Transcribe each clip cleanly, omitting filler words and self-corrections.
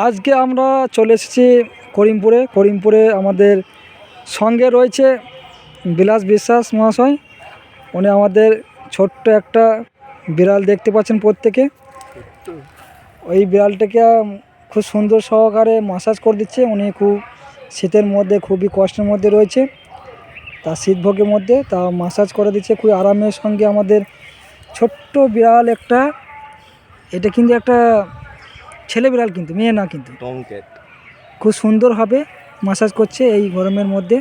আজকে আমরা চলে এসেছি করিমপুরে আমাদের সঙ্গে রয়েছে বিলাস বিশ্বাস মহাশয়। উনি আমাদের ছোট্ট একটা বিড়াল দেখতে পাচ্ছেন প্রত্যেকে। ওই বিড়ালটাকে খুব সুন্দর সহকারে ম্যাসাজ করে দিচ্ছে। উনি খুব শীতের মধ্যে খুবই কষ্টের মধ্যে রয়েছে, তা শীতভোগের মধ্যে তা ম্যাসাজ করে দিচ্ছে খুবই আরামের সঙ্গে। আমাদের ছোট্ট বিড়াল একটা, এটা কিন্তু একটা ছেলে বিড়াল, কিন্তু মেয়ে না, কিন্তু খুব সুন্দরভাবে ম্যাসাজ করছে। এই গরমের মধ্যে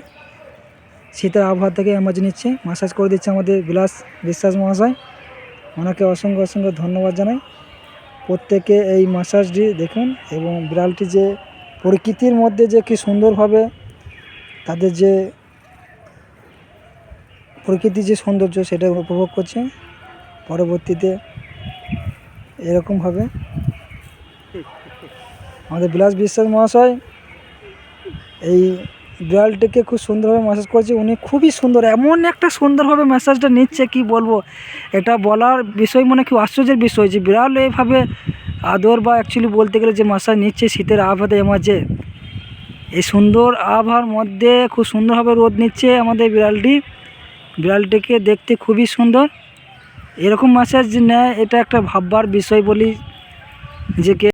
শীতের আবহাওয়া থেকে এমার্জি নিচ্ছে, ম্যাসাজ করে দিচ্ছে আমাদের বিলাস বিশ্বাস মহাশয়। ওনাকে অসংখ্য অসংখ্য ধন্যবাদ জানাই। প্রত্যেকে এই ম্যাসাজটি দেখুন এবং বিড়ালটি যে প্রকৃতির মধ্যে যে কী সুন্দরভাবে তাদের যে প্রকৃতির যে সৌন্দর্য সেটা উপভোগ করছে। পরবর্তীতে এরকমভাবে আমাদের বিলাস বিশ্বাস মহাশয় এই বিড়ালটিকে খুব সুন্দরভাবে ম্যাসাজ করছে। উনি খুবই সুন্দর, এমন একটা সুন্দরভাবে ম্যাসাজটা নিচ্ছে কি বলবো, এটা বলার বিষয়, মানে খুব আশ্চর্যের বিষয় যে বিড়াল এইভাবে আদর বা অ্যাকচুয়ালি বলতে গেলে যে ম্যাসাজ নিচ্ছে শীতের আবহাওয়াতে এমার্জে এই সুন্দর আবহাওয়ার মধ্যে খুব সুন্দরভাবে রোদ নিচ্ছে আমাদের বিড়ালটিকে দেখতে খুবই সুন্দর। এরকম ম্যাসাজ নেয় এটা একটা ভাববার বিষয় বলি, যে